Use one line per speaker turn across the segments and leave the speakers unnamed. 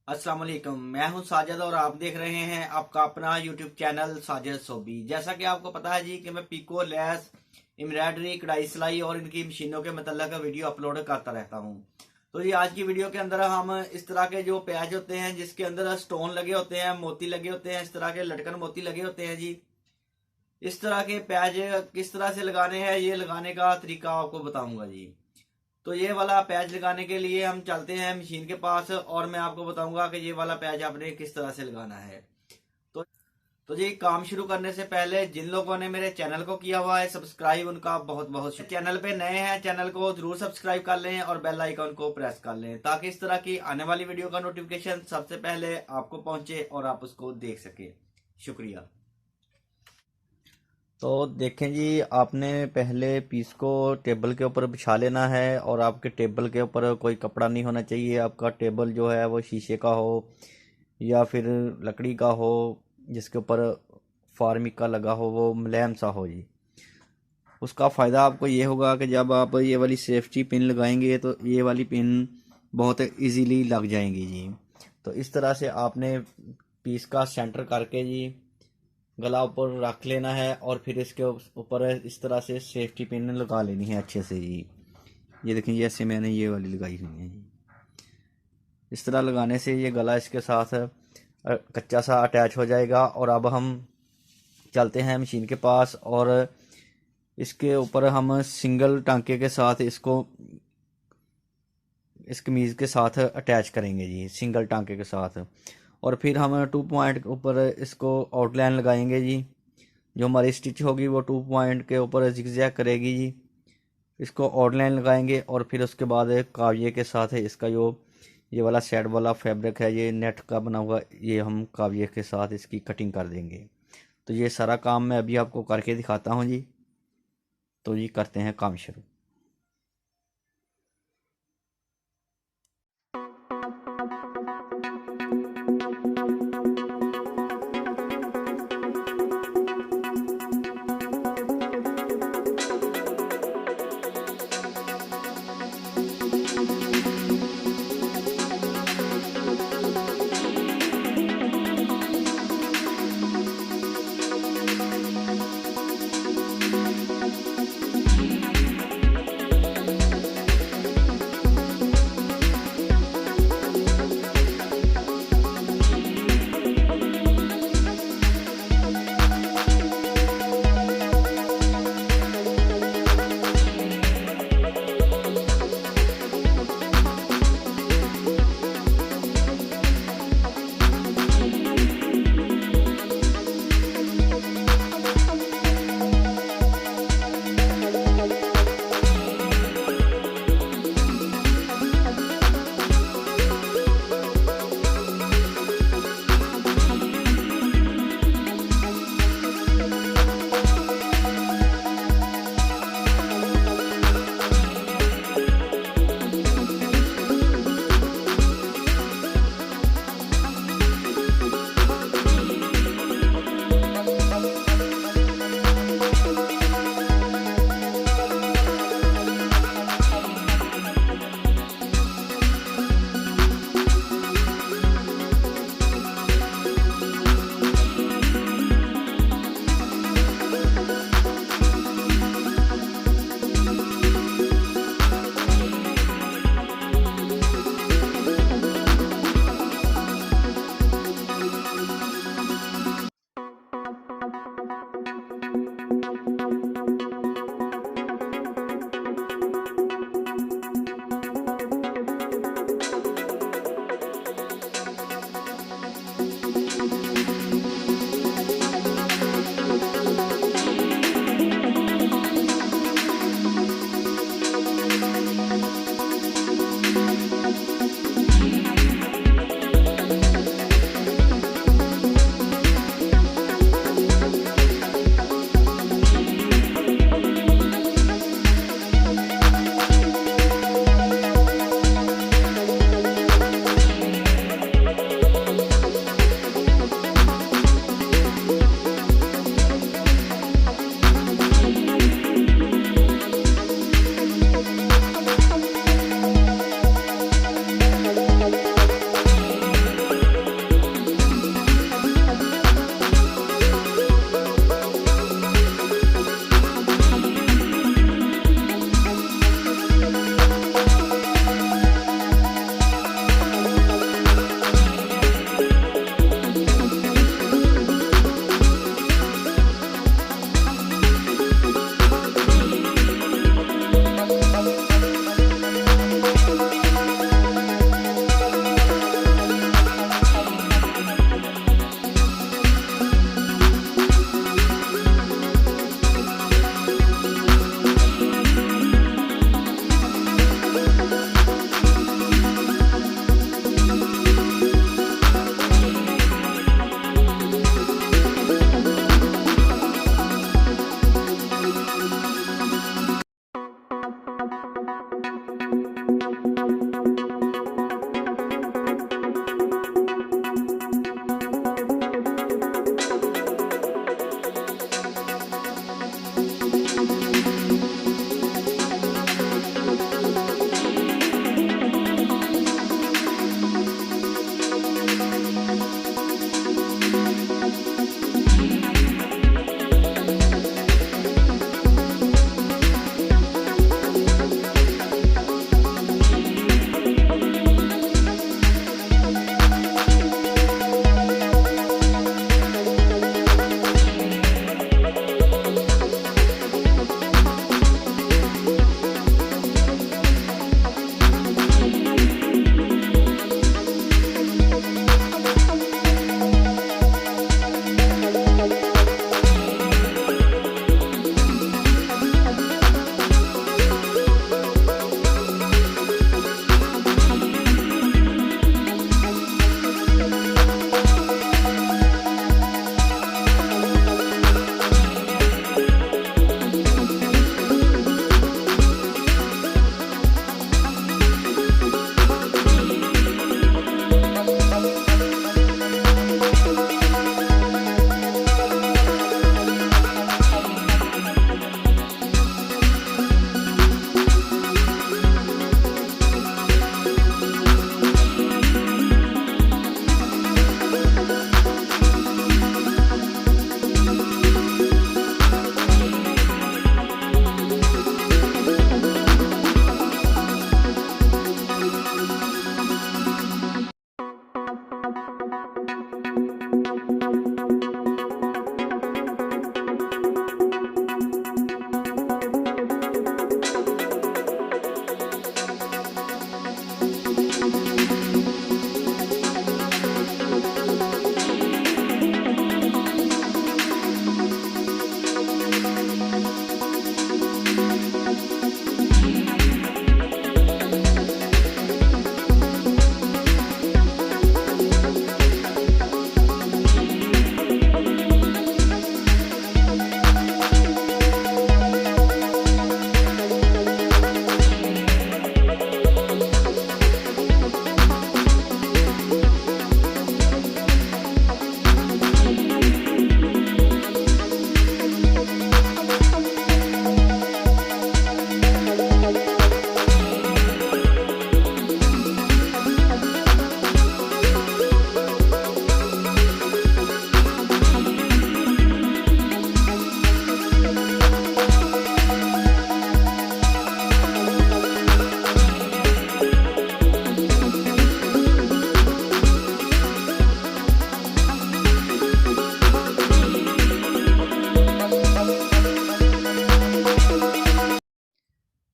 अस्सलाम वालेकुम। मैं हूं साजिद और आप देख रहे हैं आपका अपना यूट्यूब चैनल साजिद सोबी। जैसा कि आपको पता है जी कि मैं पिको, लेस, एम्ब्रॉयडरी, कढ़ाई, सिलाई और इनकी मशीनों के मतलब वीडियो अपलोड करता रहता हूं। तो जी आज की वीडियो के अंदर हम इस तरह के जो पैच होते हैं जिसके अंदर स्टोन लगे होते हैं, मोती लगे होते हैं, इस तरह के लटकन मोती लगे होते हैं जी, इस तरह के पैच किस तरह से लगाने हैं ये लगाने का तरीका आपको बताऊंगा जी। तो ये वाला पैच लगाने के लिए हम चलते हैं मशीन के पास और मैं आपको बताऊंगा कि ये वाला पैच आपने किस तरह से लगाना है। तो तो जी काम शुरू करने से पहले जिन लोगों ने मेरे चैनल को किया हुआ है सब्सक्राइब, उनका बहुत बहुत शुक्रिया। चैनल पे नए हैं चैनल को जरूर सब्सक्राइब कर लें और बेल आइकन को प्रेस कर लें ताकि इस तरह की आने वाली वीडियो का नोटिफिकेशन सबसे पहले आपको पहुंचे और आप उसको देख सके। शुक्रिया। तो देखें जी, आपने पहले पीस को टेबल के ऊपर बिछा लेना है और आपके टेबल के ऊपर कोई कपड़ा नहीं होना चाहिए। आपका टेबल जो है वो शीशे का हो या फिर लकड़ी का हो जिसके ऊपर फार्मिका लगा हो, वो मुलायम सा हो जी। उसका फ़ायदा आपको ये होगा कि जब आप ये वाली सेफ्टी पिन लगाएंगे तो ये वाली पिन बहुत इजीली लग जाएंगी जी। तो इस तरह से आपने पीस का सेंटर करके जी गला ऊपर रख लेना है और फिर इसके ऊपर इस तरह से सेफ्टी पिन लगा लेनी है अच्छे से जी। ये देखें जैसे मैंने ये वाली लगाई हुई है जी। इस तरह लगाने से ये गला इसके साथ कच्चा सा अटैच हो जाएगा। और अब हम चलते हैं मशीन के पास और इसके ऊपर हम सिंगल टांके के साथ इसको इस कमीज़ के साथ अटैच करेंगे जी, सिंगल टांके के साथ। और फिर हम 2 पॉइंट ऊपर इसको आउटलाइन लगाएंगे जी। जो हमारी स्टिच होगी वो 2 पॉइंट के ऊपर जिगजैग करेगी जी। इसको आउटलाइन लगाएंगे और फिर उसके बाद काविये के साथ है इसका जो ये वाला सेट वाला फैब्रिक है, ये नेट का बना हुआ, ये हम काविये के साथ इसकी कटिंग कर देंगे। तो ये सारा काम मैं अभी आपको करके दिखाता हूँ जी। तो ये करते हैं काम शुरू।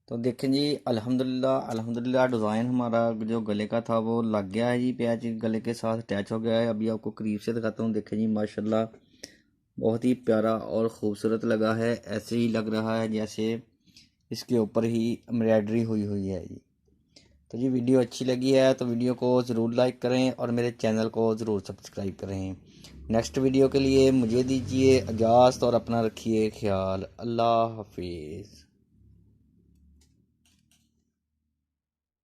तो देखें जी, अल्हम्दुलिल्लाह डिज़ाइन हमारा जो गले का था वो लग गया है जी, पैच गले के साथ अटैच हो गया है। अभी आपको करीब से दिखाता हूँ। देखें जी माशाल्लाह बहुत ही प्यारा और ख़ूबसूरत लगा है। ऐसे ही लग रहा है जैसे इसके ऊपर ही एम्ब्रॉयडरी हुई हुई है जी। तो जी वीडियो अच्छी लगी है तो वीडियो को ज़रूर लाइक करें और मेरे चैनल को ज़रूर सब्सक्राइब करें। नेक्स्ट वीडियो के लिए मुझे दीजिए इजाज़त और अपना रखिए ख्याल। अल्लाह हाफिज़।